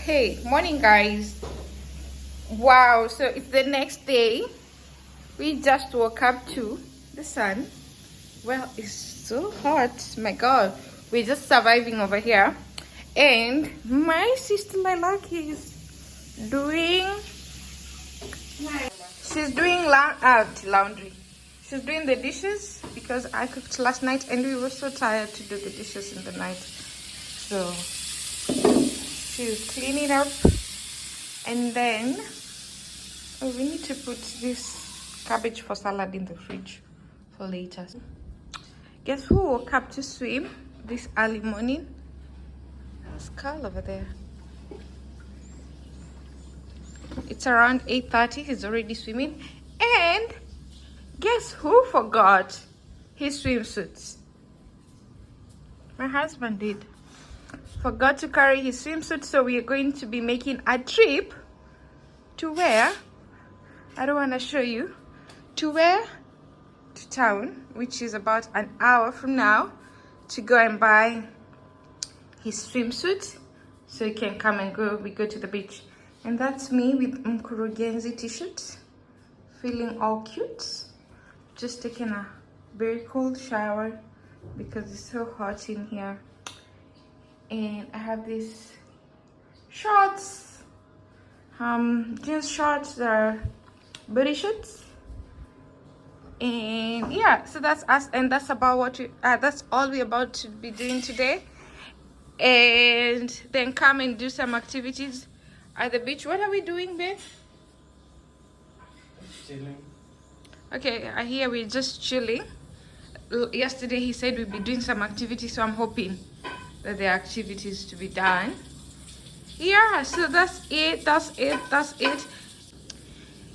Hey, morning guys. Wow, so it's the next day. We just woke up to the sun. Well, it's so hot. My god, we're just surviving over here. And my sister Lailaki is doing laundry. She's doing the dishes because I cooked last night and we were so tired to do the dishes in the night. So she's cleaning up, and then we need to put this cabbage for salad in the fridge for later. Guess who woke up to swim this early morning? There's Carl over there. It's around 8:30. He's already swimming. And guess who forgot his swimsuits? My husband did. Forgot to carry his swimsuit, so we are going to be making a trip to where? I don't want to show you. To where? To town, which is about an hour from now, to go and buy his swimsuit so he can come and we go to the beach. And that's me with Mkurugenzi t-shirt, feeling all cute. Just taking a very cold shower because it's so hot in here. And I have these shorts, jeans shorts that are booty shorts. And yeah, so that's us, and that's about what that's all we're about to be doing today. And then come and do some activities at the beach. What are we doing, babe? Chilling. Okay, I hear we're just chilling. Yesterday he said we'd be doing some activities, so I'm hoping that there are activities to be done. Yeah, so that's it.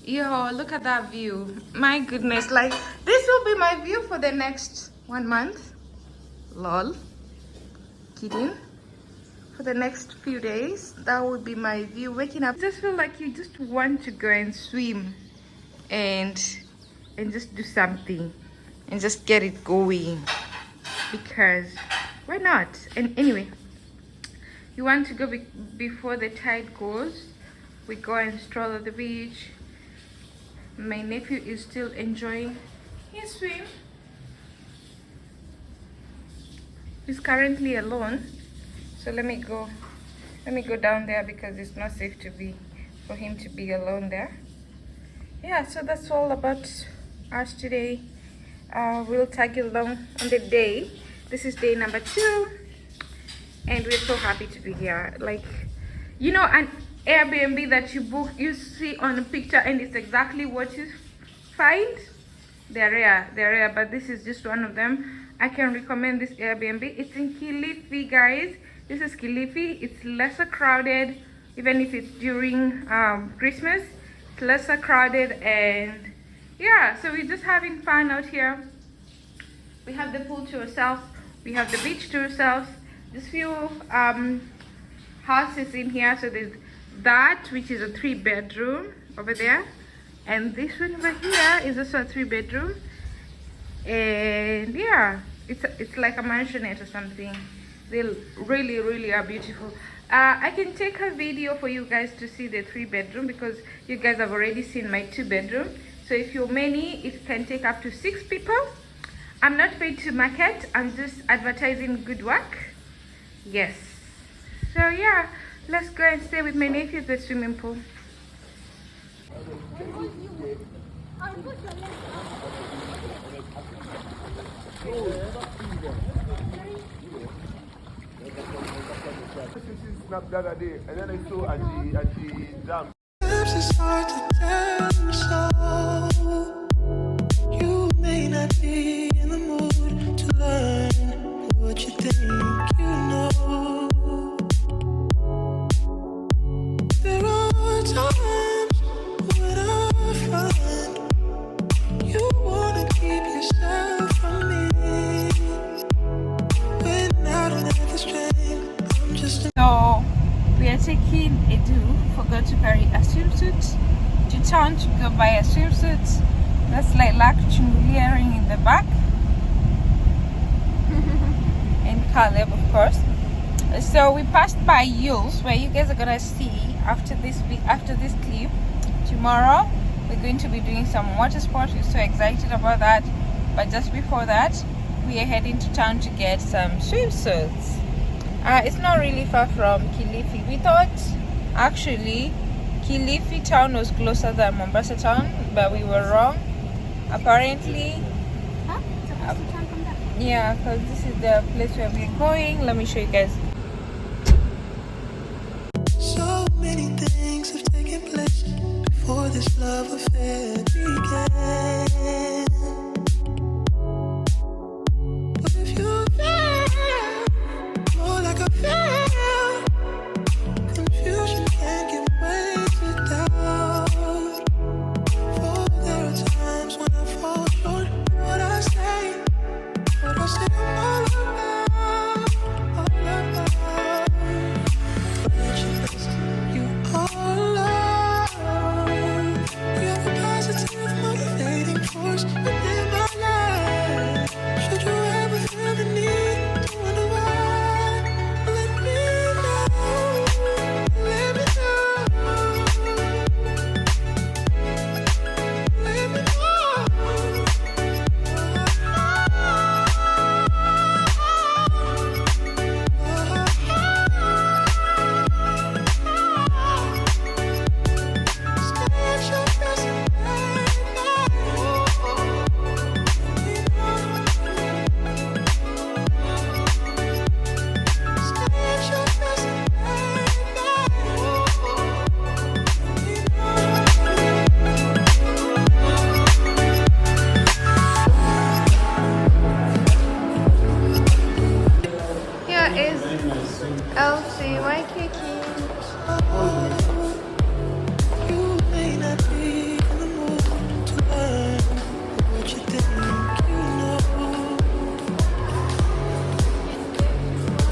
Yo, look at that view. My goodness, like this will be my view for the next 1 month. Lol. Kidding. For the next few days, that would be my view. Waking up, I just feel like you just want to go and swim and just do something and just get it going, because why not? And anyway, you want to go before the tide goes. We go and stroll at the beach. My nephew is still enjoying his swim. He's currently alone, so let me go down there because it's not safe for him to be alone there. Yeah, so that's all about us today. We'll tag you along on the day. This is day number 2, and we're so happy to be here. Like, you know, an Airbnb that you book, you see on a picture and it's exactly what you find. They're rare, but this is just one of them. I can recommend this Airbnb. It's in Kilifi, guys. This is Kilifi. It's lesser crowded, even if it's during Christmas. It's lesser crowded, and yeah, so we're just having fun out here. We have the pool to ourselves, we have the beach to ourselves. There's few houses in here. So there's that, which is a 3-bedroom over there, and this one over here is also a 3-bedroom. And yeah, it's like a mansionette or something. They really are beautiful. I can take a video for you guys to see the 3-bedroom because you guys have already seen my 2-bedroom. So if you're many, it can take up to 6 people. I'm not paid to market, I'm just advertising good work. Yes. So yeah, let's go and stay with my nephew at the swimming pool. Snap the other day, and then I saw at the dam. It's hard to tell, so you may not be in the mood to learn what you think you know. There are times when I find you wanna keep yourself from me, but now that the strength, I'm just So we are taking Edu, forgot to carry a swimsuit, to town to go buy a swimsuit. That's like chunguliering in the back. And Caleb, of course. So we passed by YULS, where you guys are gonna see after this clip. Tomorrow we're going to be doing some water sports. We're so excited about that. But just before that, we are heading to town to get some swimsuits. It's not really far from Kilifi. We thought actually Kilifi town was closer than Mombasa town, but we were wrong. Apparently, yeah, because this is the place where we're going. Let me show you guys. So many things have taken place before this love affair began. But if you feel more like I feel, confusion can't give way to doubt. For there are times when I fall short. What I say I'm all about, all about. You are love. You're the positive motivating force within my life. Should you ever feel the need to wonder why, let me know. Let me know. Let me know. You may not be in the mood to learn what you think you know.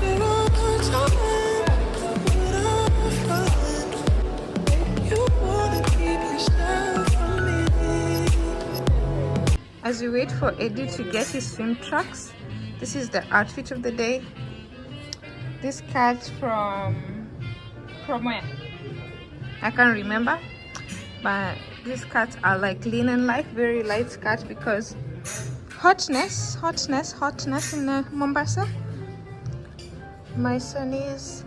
There are times when I find you wanna keep yourself from me. As we wait for Eddie to get his swim trunks, this is the outfit of the day. This cat from where? I can't remember, but these cats are like linen like, very light cat because hotness in Mombasa. My son is,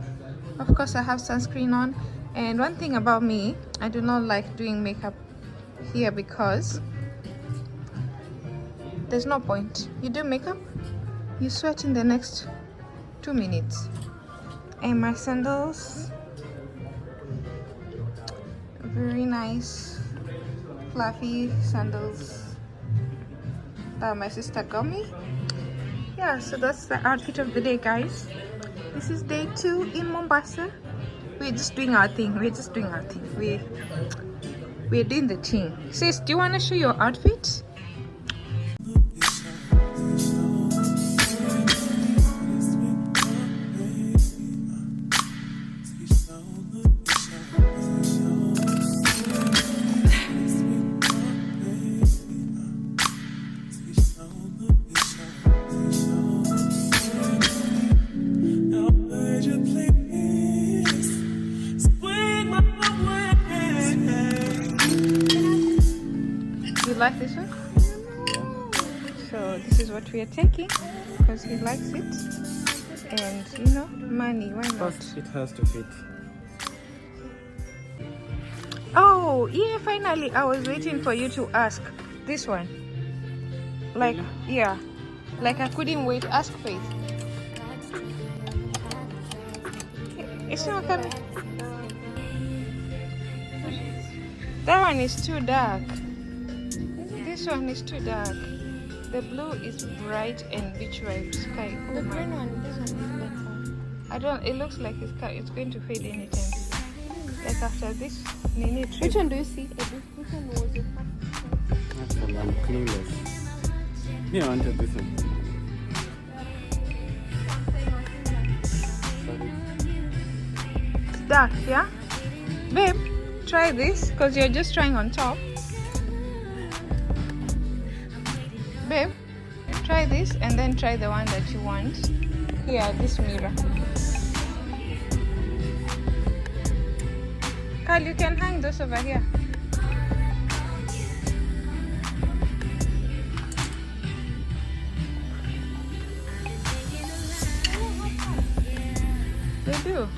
of course I have sunscreen on, and one thing about me, I do not like doing makeup here because there's no point. You do makeup, you sweat in the next 2 minutes. And my sandals, very nice fluffy sandals that my sister got me. Yeah, so that's the outfit of the day, guys. This is day 2 in Mombasa. We're just doing our thing. We're doing the thing. Sis, do you want to show your outfit? Like this one? So this is what we are taking because he likes it, and you know, money, why not? First it has to fit. Oh yeah, finally I was waiting for you to ask this one. Like, yeah, like I couldn't wait. Ask Faith. It's not coming. That one is too dark. This one is too dark. The blue is bright and beach vibe sky. Oh, the green one, this one is better. I don't. It looks like it's going to fade anytime. Like after this mini trip. Which one do you see? Which one was it? That's the one, clueless. Me, I wanted this one. It's dark, yeah. Babe, try this because you're just trying on top. Babe, try this and then try the one that you want. Here, this mirror. Carl, you can hang those over here. They do.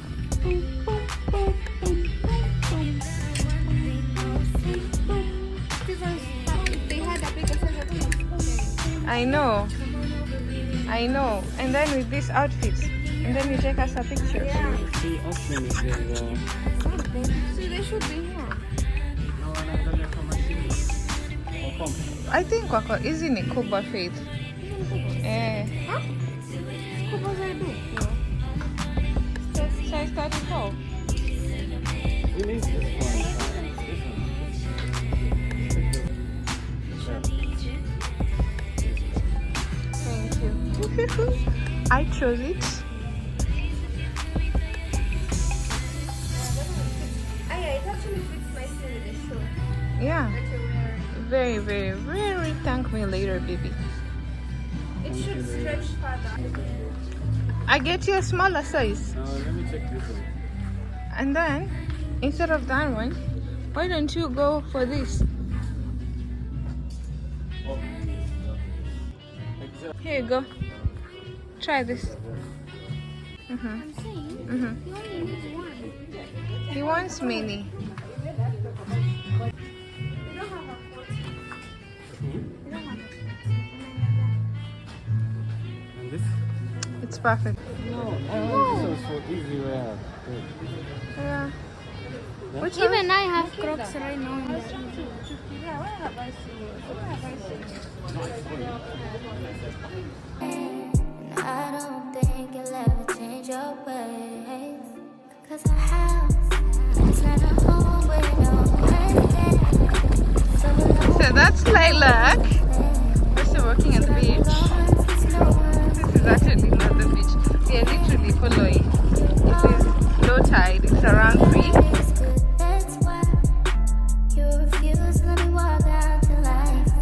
I know. And then with these outfits, and then you take us a picture. See, Austin is there. See, they should be here. No, anaangalia kwa mashine. Oh, come. I think wako hizi ni kubwa Faith. Huh? Kubwa zaidi. Size 34. We need this one. Thank you. I chose it. It actually fits nicely with the shoe Yeah. that you're wearing. Very, very, very. Thank me later, baby. It should stretch further. I get you a smaller size. Now, let me check this one. And then, instead of that one, why don't you go for this? Oh. Exactly. Here you go. Try this. I'm saying Mm-hmm. he only needs one. He wants mini. We don't have a 40. We don't have a 40. And this? It's perfect. No, I want this one for easy wear. Yeah. Which Even I have Crocs right now in the I don't think you'll ever change your ways. Cause our house is not a home with no ending. So that's Lilac. We're still working at the beach. This is actually not the beach. We are literally following. It is low tide. It's around 3. It's good, that's why you refuse to let me walk out to life.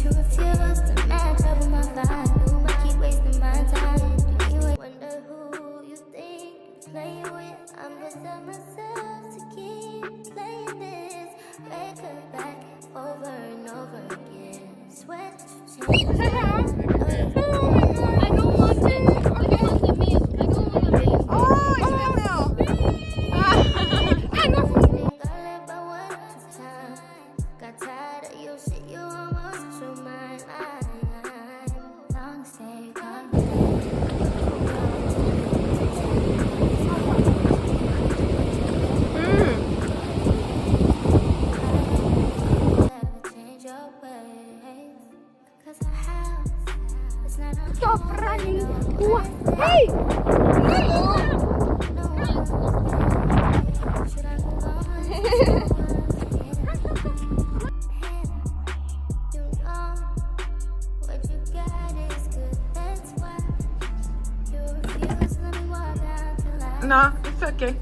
You refuse to match up with my vibe. I keep wasting my time. You wonder who you think you're playing with. I'm just telling myself to keep playing this record back over and over again. Sweat to change. I don't want it. I don't want the milk. I don't want the milk. Oh, it's the milk. Got tired of your shit, you almost your mind. Long stay change your ways. Cause our house is not a Stop running. Hey! should I move on? You know what you got is good, that's why you refuse to let me walk out the light. No, it's okay.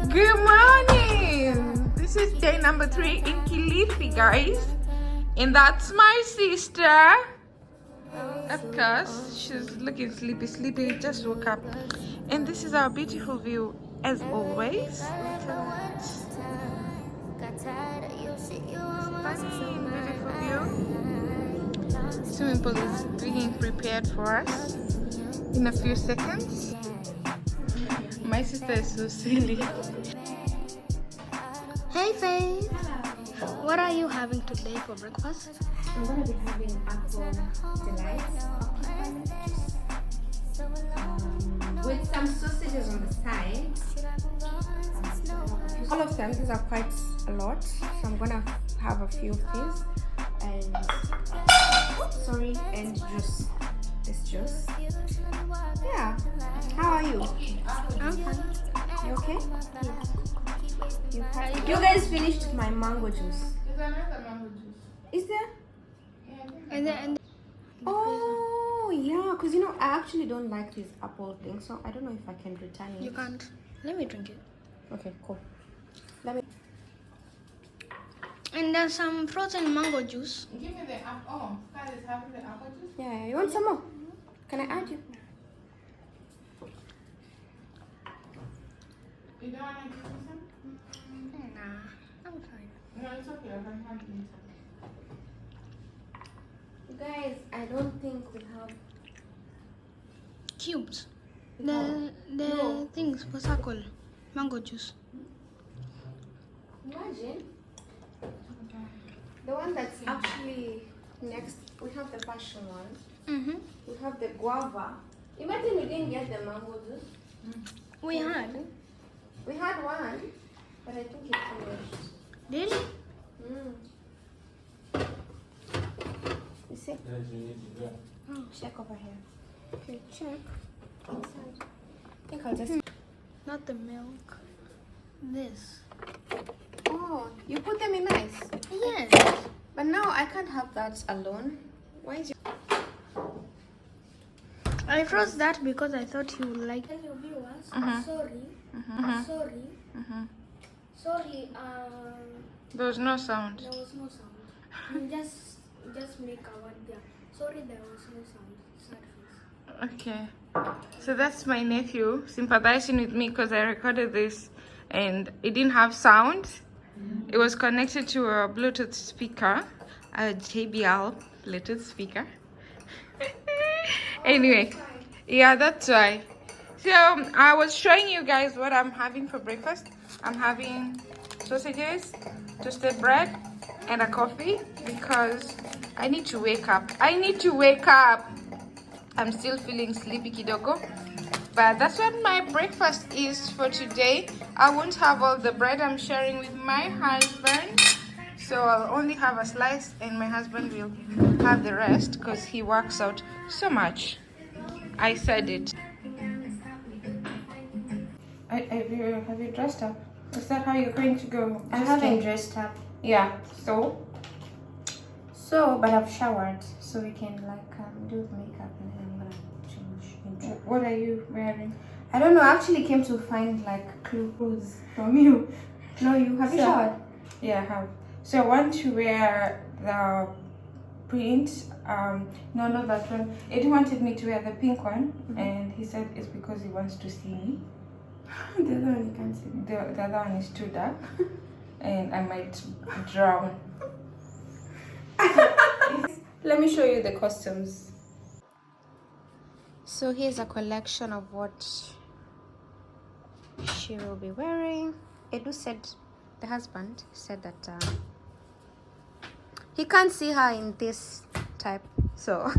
Good morning. This is day number 3 in Kilifi, guys. And that's my sister. Of course, she's looking sleepy, just woke up. And this is our beautiful view, as always. Look at that. Stunning, beautiful view. Swimming pool is being prepared for us in a few seconds. My sister is so silly. Hey, Faith. What are you having today for breakfast? I'm gonna be having apple delights with some sausages on the side. All of them, these are quite a lot, so I'm gonna have a few of these and and juice. This juice. Yeah. How are you? I'm fine. You okay? You guys finished my mango juice. Is there? And then Oh yeah, because you know I actually don't like these apple things, so I don't know if I can return it. you can't. Let me drink it. Okay, cool. Let me. And there's some frozen mango juice. Give me the apple. Oh, that is having the apple juice. Yeah, you want some more? Can I add you? You don't want to give me some? it's okay. I can have it. Guys, I don't think we have. Cubes. No. The things for circle. Mango juice. Imagine the one that's actually next. We have the passion one. Mm-hmm. We have the guava. Imagine we didn't get the mango juice. We had. We had one, but I think it's finished. Really? You see? Oh. Check over here. Okay, check. Inside. I think I'll just. Not the milk. This. Oh, you put them in ice. Yes. But now I can't have that alone. Why is your. I froze that because I thought you would like. Tell your viewers, Mhm. sorry, Mhm. sorry, Mhm. sorry, There was no sound. there was no sound. You just make a word there. Sorry, there was no sound. Sad face. Okay. So that's my nephew sympathizing with me because I recorded this and it didn't have sound. It was connected to a Bluetooth speaker, a JBL Bluetooth speaker. Anyway, yeah, that's why. So I was showing you guys what I'm having for breakfast. I'm having sausages, toasted bread, and a coffee because I need to wake up. I need to wake up. I'm still feeling sleepy kidogo, but that's what my breakfast is for today. I won't have all the bread. I'm sharing with my husband, so I'll only have a slice and my husband will have the rest because he works out so much. I said it. Have you dressed up? Is that how you're going to go? I haven't dressed up. Yeah, so But I've showered, so we can do the makeup and then I'm gonna change into. what are you wearing? I don't know. I actually came to find clothes from you. No, you have you So- showered? Yeah, I have. So I want to wear the print. No, not that one. Eddie wanted me to wear the pink one, and he said it's because he wants to see me. The other one you can't see. The other one is too dark, and I might drown. Let me show you the costumes. So here's a collection of what she will be wearing. Edu said, the husband said that he can't see her in this type, so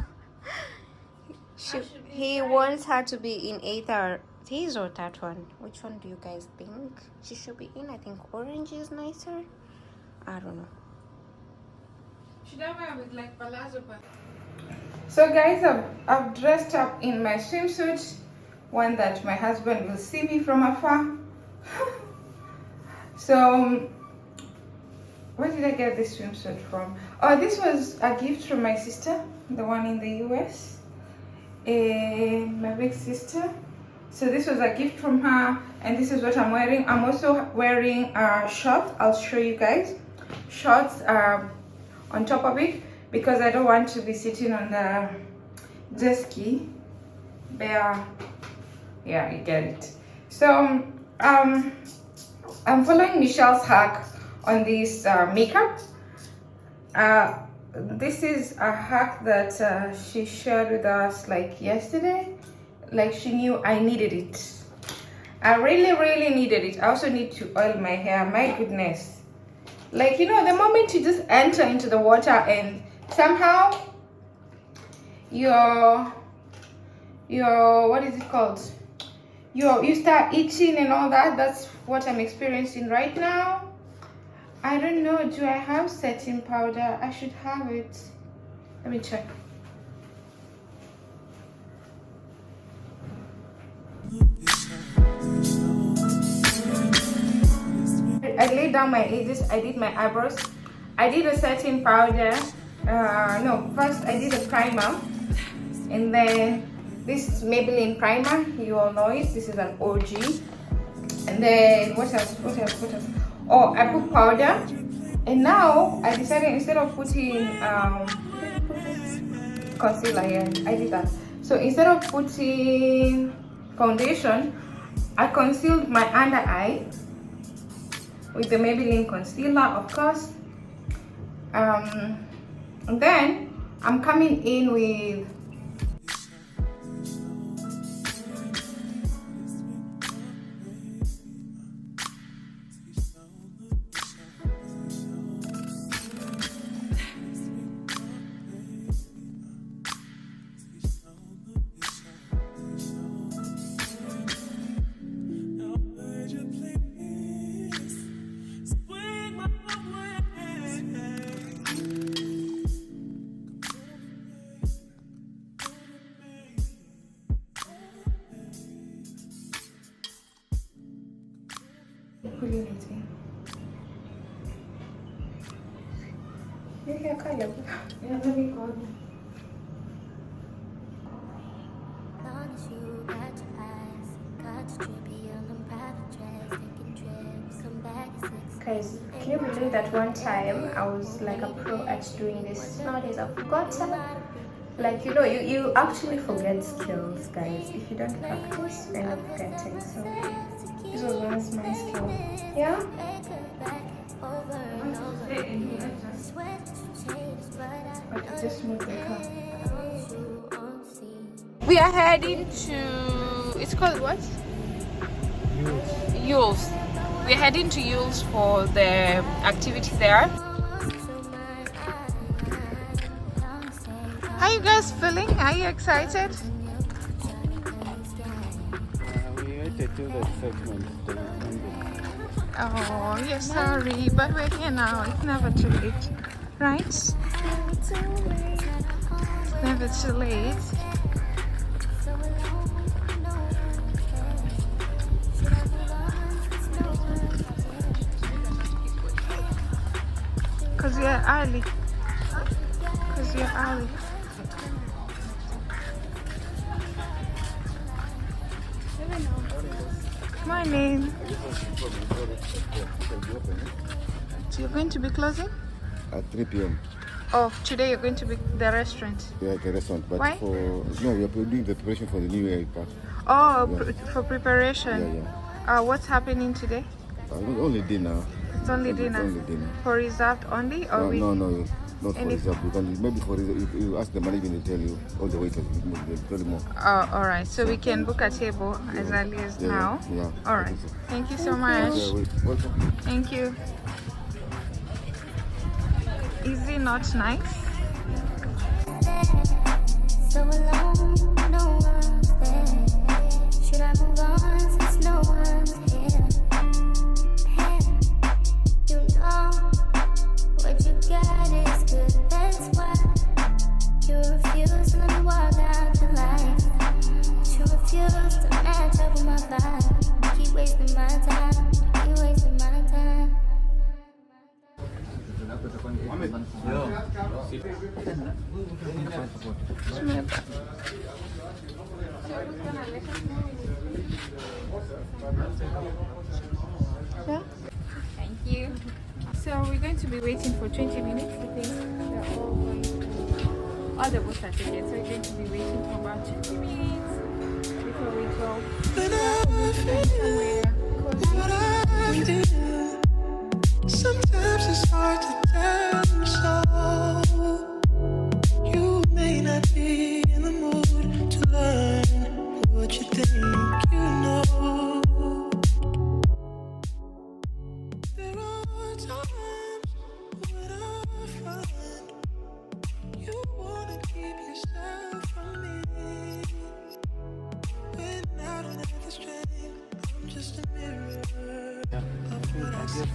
he wants her to be in either this or that one. Which one do you guys think she should be in? I think orange is nicer. I don't know. Should I wear with palazzo pants? So guys, I've dressed up in my swimsuit, one that my husband will see me from afar. So where did I get this swimsuit from? Oh, this was a gift from my sister, the one in the US, my big sister. So this was a gift from her, and this is what I'm wearing. I'm also wearing shorts. I'll show you guys. Shorts on top of it because I don't want to be sitting on the jet ski. Yeah, you get it. So I'm following Michelle's hack on this makeup. This is a hack that she shared with us yesterday. She knew I needed it. I really needed it. I also need to oil my hair. My goodness. The moment you just enter into the water and somehow your what is it called? You start itching and all that. That's what I'm experiencing right now. I don't know. Do I have setting powder? I should have it. Let me check. I laid down my edges. I did my eyebrows. I did a setting powder. No, first I did a primer, and then this Maybelline primer. You all know it. This is an OG. And then what else? Oh, I put powder, and now I decided instead of putting concealer here, I did that. So instead of putting foundation, I concealed my under eye with the Maybelline concealer, of course. And then I'm coming in with your hair color. Yeah, let me go. Long as you got your eyes, got your trippy on private jets, taking trips, come back at 6. Guys, can you believe that one time I was like a pro at doing this? Nowadays I forgot. Like, you know, you actually forget skills, guys. If you don't practice, you end up forgetting. So this was once my skill. Yeah? But it just moved the car. We are heading to, it's called what? YULS. We're heading to YULS for the activity there. How are you guys feeling? Are you excited? We waited till the excitement. Oh, you're sorry, but we're here now. It's never too late, right? It's never too late. Because you're early. Because you're early. Morning. So you're going to be closing? At 3 p.m. Oh, today you're going to be the restaurant. Yeah, the restaurant. But Why? we are doing the preparation for the new year part. Oh, Yeah. for preparation. Yeah. What's happening today? Only dinner. It's only dinner. Only dinner. For reserved only, or we? No, not for Any- reserve. Maybe for reserve. You ask the management, they tell you all the waiters. They'll tell you more. Oh, all right. So we can book a table as early as Yeah, now. yeah, All I right. think so. Thank you so much. Yeah, welcome. Thank you. Is it not nice? So alone, no one's there. Should I move on since no one's here? You know what you got is good. That's why you refuse to let me walk out your life. You refuse to match up with my vibe. You keep wasting my time. You keep wasting my time. Yeah. Thank you. So we're going to be waiting for 20 minutes. I think they're all going to all the books are taken. So we're going to be waiting for about 20 minutes before we go. When I feel what I do, sometimes it's hard to tell you so. You may not be in the mood to learn what you think you know. There are times when I find you wanna keep yourself from me. When I don't have the strength, I'm just a mirror of what I see.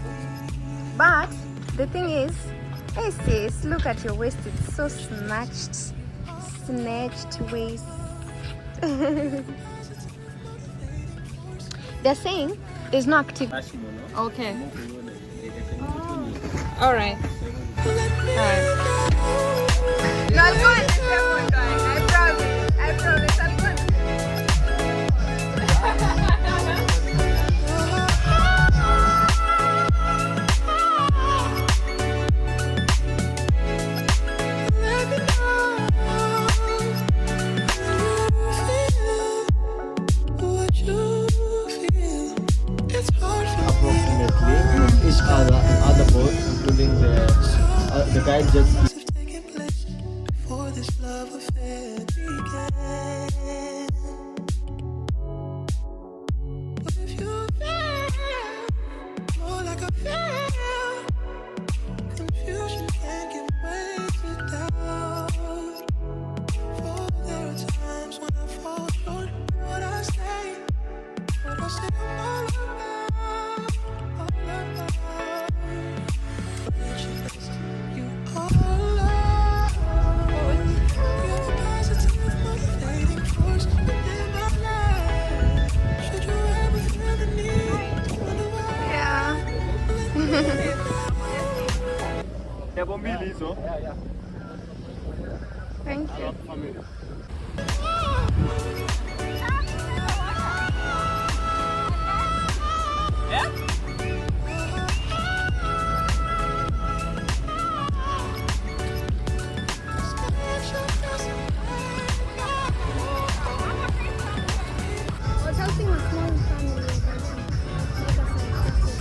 But the thing is, hey sis, look at your waist. It's so snatched waist. They're saying there's no active. Okay. All right. All right. No, I'll go and take your phone, guys. I promise. I promise. I'll go and Let me know what you feel. It's hard for me. Approximately each other and other boats, including the guy just have taken place before this love affair began. What if you feel more like I feel? Confusion can't give way to doubt. For there are times when I fall short. What I say I'm all about, all about. You are love. You're a positive motivating force in my life. Should you ever feel the need to wonder why? Yeah. Thank you. I was helping a small family.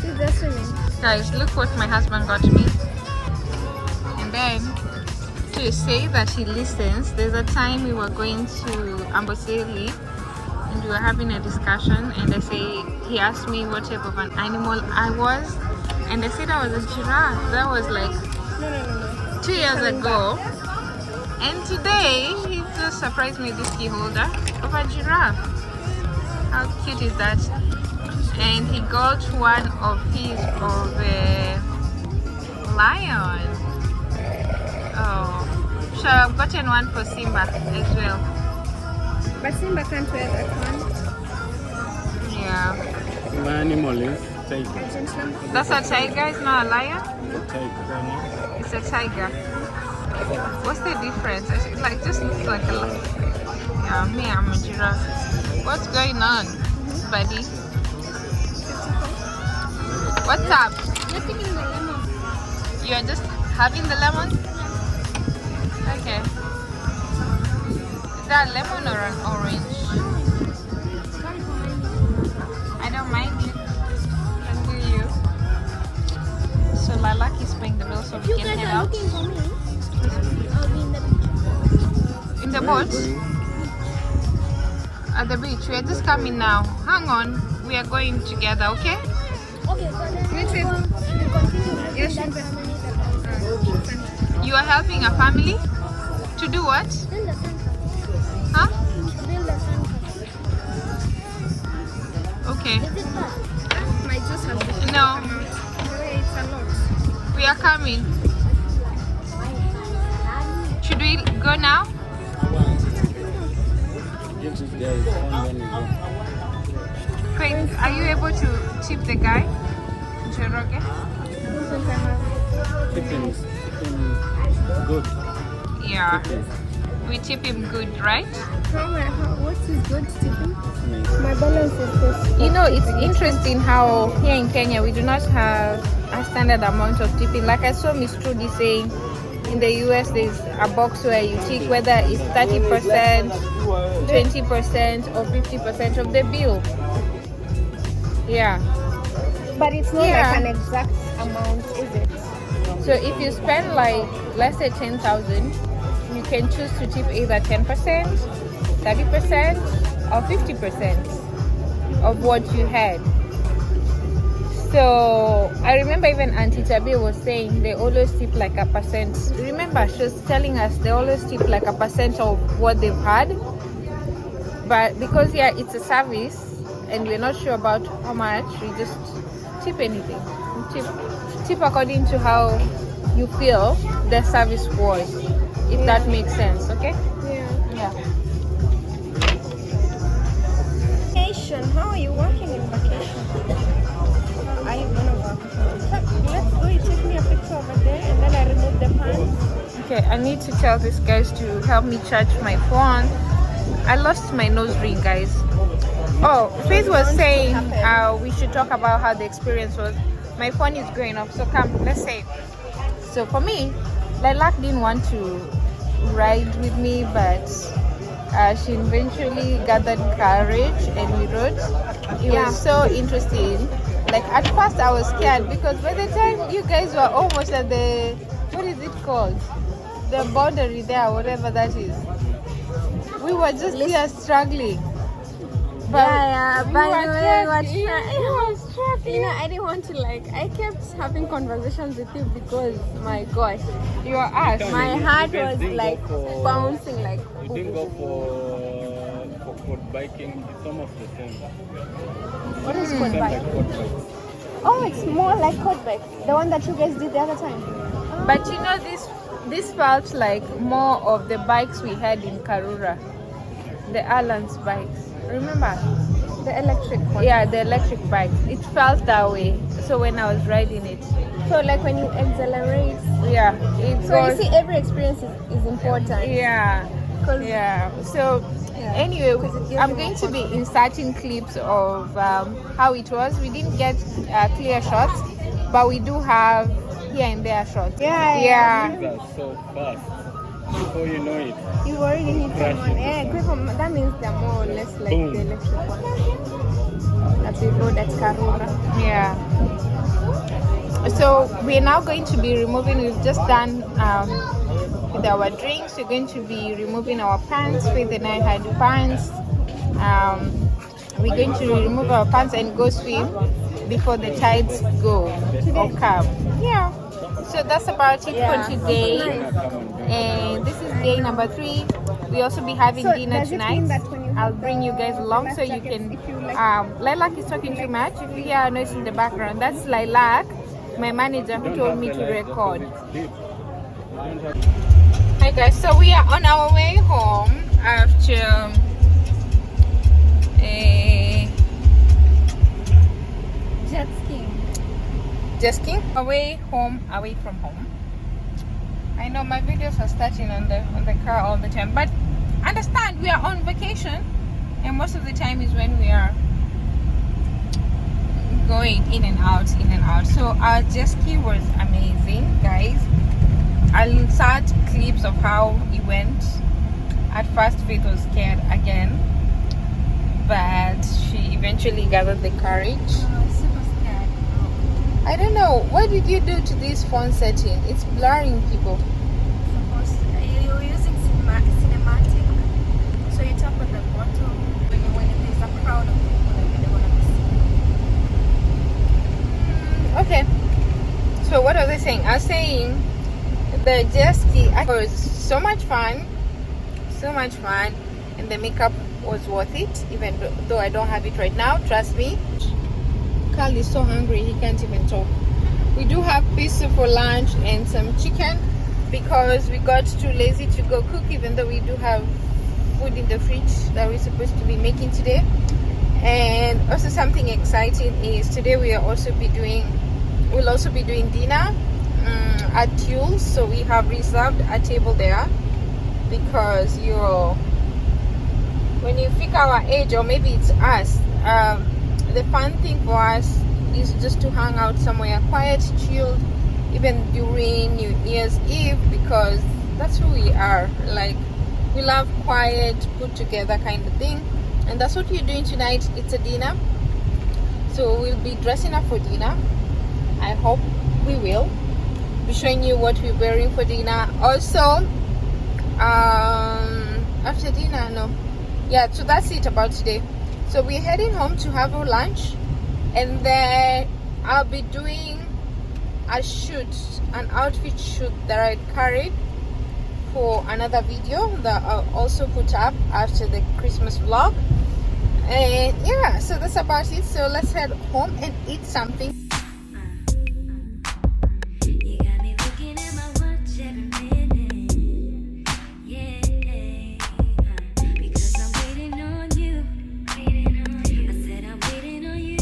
She's just swimming. Guys, look what my husband got me. And then to say that he listens, there's a time we were going to Amboseli and we were having a discussion, and he asked me what type of an animal I was, and I said I was a giraffe. That was like 2 years ago. And today he just surprised me with this key holder of a giraffe. How cute is that? And he got one of his of a lion. Oh, so I've gotten one for Simba as well. But Simba can't wear that one. Yeah. my animal is tiger. That's a tiger, it's not a lion? Tiger. It's a tiger. What's the difference? It's like just looks like a lion. Yeah, me, I'm a giraffe. What's going on, buddy? What's up? Nothing in the lemon. You're just having the lemon? Okay. Is that lemon or an orange? I don't mind it. And do you? So Lalak is paying the bill so we You can guys head are out. looking for me. I'll be in the beach. In the boat? At the beach. We are just coming now. Hang on. We are going together, okay? Okay, so then This is- we'll continue. Yes. That family that You are helping a family? To do what? build the sandcastle. Huh? Build the sandcastle. Okay. Is it bad? My juice has been No. away. It's a lot. We are coming. Should we go now? Give this guy his phone, then we go. Craig, are you able to tip the guy? Njoroge? Chicken good. Yeah. We tip him good, right? What is good to him? Nice. My balance is this. You know, it's interesting how here in Kenya we do not have a standard amount of tipping. Like I saw Miss Trudy saying, in the US there's a box where you tick whether it's 30%, 20%, or 50% of the bill. Yeah. But it's not Yeah. like an exact amount, is it? So if you spend like, let's say 10,000, you can choose to tip either 10%, 30%, or 50% of what you had. So I remember even Auntie Tabi was saying they always tip like a percent. Remember, she was telling us they always tip like a percent of what they've had. But because it's a service and we're not sure about how much, we just tip anything. We tip according to how you feel the service was, if that makes sense, okay? Yeah. Yeah. Vacation. How are you working in vacation? How are you gonna work? Let's go. You take me a picture over there, and then I remove the pants. Okay, I need to tell these guys to help me charge my phone. I lost my nose ring, guys. Oh, Faith was saying we should talk about how the experience was. My phone is going off, so come, let's say. So for me, Lilac didn't want to ride with me, but she eventually gathered courage and we rode. It was so interesting Like at first I was scared because by the time you guys were almost at the, what is it called? The boundary there, whatever that is. We were just here struggling. But By the way, you were struggling. you know, I didn't want to I kept having conversations with you because my gosh, You were asked. my heart was bouncing like. You didn't go for biking. It's almost the same. What is quad Like bike? quad bike. Oh, it's more like quad bike, the one that you guys did the other time. But you know, this felt like more of the bikes we had in Karura. The Alan's bikes. Remember? The electric one. Yeah, the electric bikes. It felt that way. So when I was riding it. So like when you accelerate. Yeah. It So you goes, see, every experience is important. yeah. 'Cause- Yeah. So anyway, I'm going to be inserting clips of how it was. We didn't get clear shots, but we do have here and there shots. Yeah. Things are so fast. Before you know it, You already hit someone. Yeah, that means they're more or less like Boom. the electric one that we rode at Karura. Yeah. So we're now going to be removing. We've just done with our drinks. We're going to be removing our pants. Faith and I had pants. We're going to remove our pants and go swim before the tides go or come. Yeah. So that's about it for today. And this is day number 3. We also be having So dinner does it tonight. mean that when you I'll have bring you the guys along life so you jackets, can. if you like- Lilac is talking too much. If you hear a noise in the background, that's Lilac, my manager, who told me to record. Hi guys, so we are on our way home after Jet skiing. just skiing. Away from home. I know my videos are starting on the car all the time, but understand we are on vacation, and most of the time is when we are going in and out. So our jet ski was amazing, guys. I'll insert clips of how it went. At first Faith was scared again, but she eventually gathered the courage. Super scared. I don't know, what did you do to this phone setting? It's blurring people. You're using cinematic, so you tap on the bottom when there's a crowd of people like they want to see. Okay, so what was I saying? I was saying the jet ski was so much fun, and the makeup was worth it, even though I don't have it right now. Trust me. Carl is so hungry he can't even talk. We do have pizza for lunch and some chicken because we got too lazy to go cook, even though we do have food in the fridge that we're supposed to be making today. And also something exciting is today we'll also be doing dinner at YULS. So we have reserved a table there because when you figure our age, or maybe it's us, the fun thing for us is just to hang out somewhere quiet, chilled, even during New Year's Eve, because that's who we are. Like, we love quiet, put together kind of thing, and that's what we're doing tonight. It's a dinner, so we'll be dressing up for dinner. I hope we will be showing you what we're wearing for dinner. Also, after dinner, so that's it about today. So we're heading home to have our lunch, and then I'll be doing an outfit shoot that I carried for another video that I'll also put up after the Christmas vlog. And yeah, so that's about it. So let's head home and eat something. You got me looking at my watch every minute. Yeah, because I'm waiting on you. I said I'm waiting on you.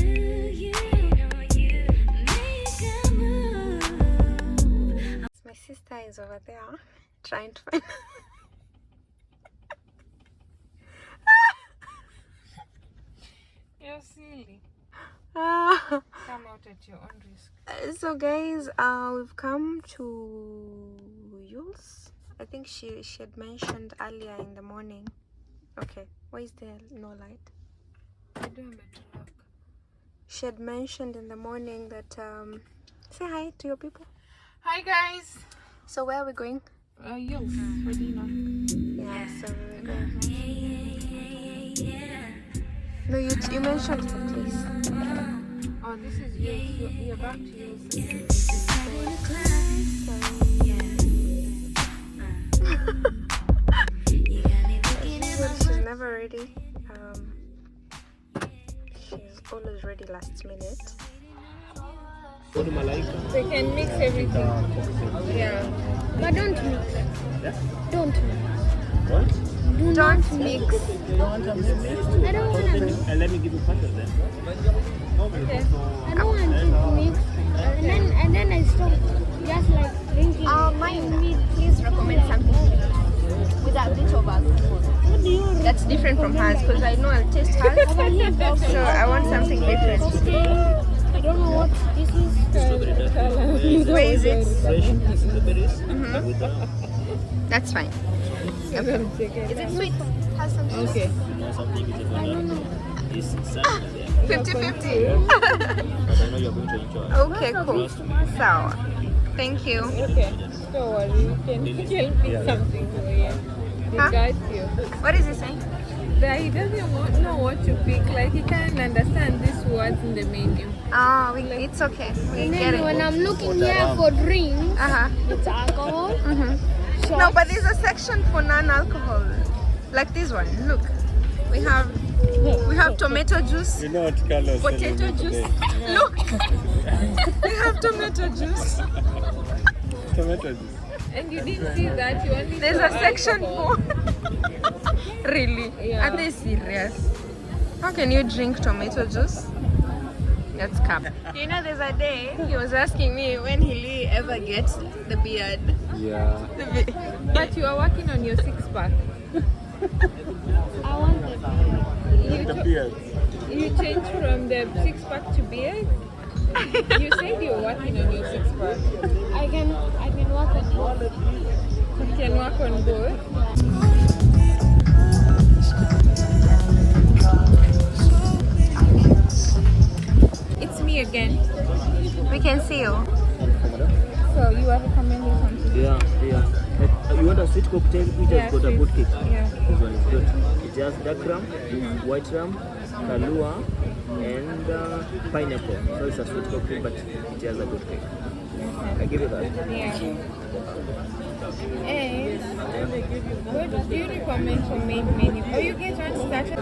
Make a move. My sister is over there trying to find. You're silly. Come out at your own risk. So guys, we've come to YULS. I think she had mentioned earlier in the morning. Okay, why is there no light? I don't have a truck. She had mentioned in the morning that say hi to your people. Hi guys. So where are we going? YULS for dinner. Yeah, so we're going. No, you mentioned the place. Oh, this is YULS. You're back to YULS. She's never ready. She's always ready last minute. They can mix everything. Yeah. But don't mix. Don't mix. What? Do not mix. You don't want to mix? I don't want to mix. And let me give you part of them. Okay. I don't want to mix. And then I stop just like drinking. Mine, please recommend something with a bit of alcohol. What do you That's different from hers because I know I'll taste hers. So I want something different. I don't know what this is. Where is it? That's That's fine. Is it sweet? Has some sweet? Okay. I don't know. 50-50. But I know you're going to enjoy. Okay, cool. So, thank you. Okay. Don't worry. You can pick something for you. He Huh? guides you. What is he saying? That he doesn't know what to pick. Like he can't understand these words in the menu. It's okay. We And get then when it. I'm looking here for drinks, it's alcohol. No, but there's a section for non-alcohol. Like this one. Look. We have tomato juice. You know what Carlos Potato juice. Look. We have tomato juice. Tomato juice. And you didn't see that. You only There's saw a section alcohol. for. Really? Yeah. Are they serious? How can you drink tomato juice? That's cap. You know, there's a day he was asking me when he'll he ever get the beard. Yeah. But you are working on your 6-pack. I want it. The beard. You changed from the 6-pack to beard? You said you were working on your 6-pack. I can work on both. You can work on both. It's me again. We can see you. So you are recommending something? Yeah. You want a sweet cocktail? We just got a sweet. good cake. Yeah. This one is good. It has dark rum, white rum, kalua, and pineapple. So it's a sweet cocktail, but it has a good cake. I give you that. Yeah. And what do you recommend for main menu? Oh, you guys want starter?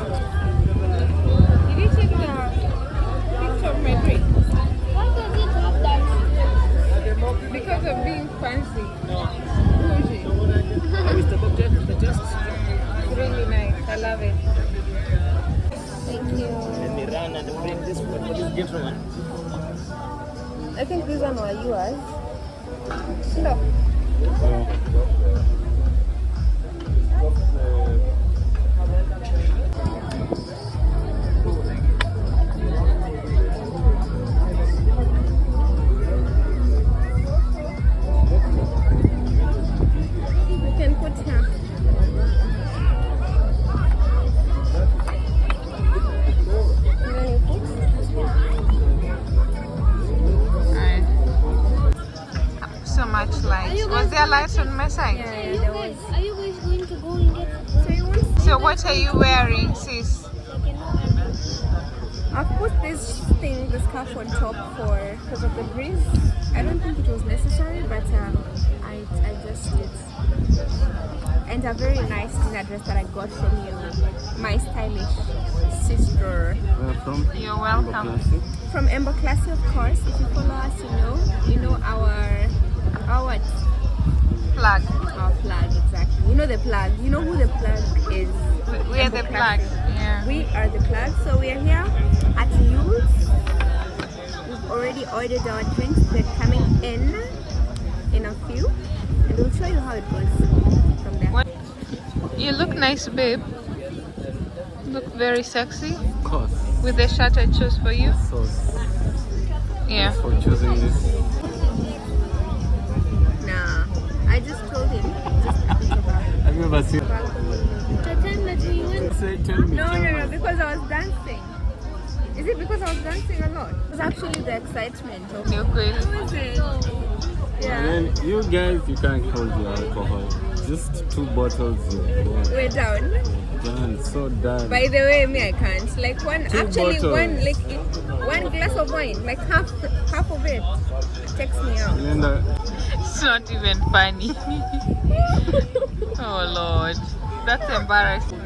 Did you take the picture of my drink? Why does it have that? Because of being fancy. Bougie. How is the cocktail? The taste? It's really nice. I love it. Thank you. Let me run and bring this one for this gentleman. I think these one were yours. No. You can put here. So much light. Was there light on my side? Are you guys going to go and get So what are you wearing, sis? I've put this scarf on top because of the breeze. I don't think it was necessary, but I just did. And a very nice dinner dress that I got from you, my stylish sister. From? You're welcome. From Ember Classy, of course. If you follow us, you know our what? Plug. Our plug, exactly. You know the plug. You know who the plug is. We are the plug. Yeah. We are the plug. So we are here at YULS. We've already ordered our drinks. They're coming in a few, and we'll show you how it goes from there. You look nice, babe. Look very sexy Of course. with the shirt I chose for you. So, Yeah. for choosing this. Nah, I just told him. I've never seen. the time that we went? Say, tell me. No, because I was dancing. Is it because I was dancing a lot? It was actually the excitement of Ni ukweli. yeah. And then you guys, you can't hold your alcohol. Just 2 bottles. We're down. Done, so done. By the way, me I can't. Like one, 2 actually bottles. one glass of wine, like half of it takes me out. Linda, It's not even funny. Oh Lord, that's embarrassing.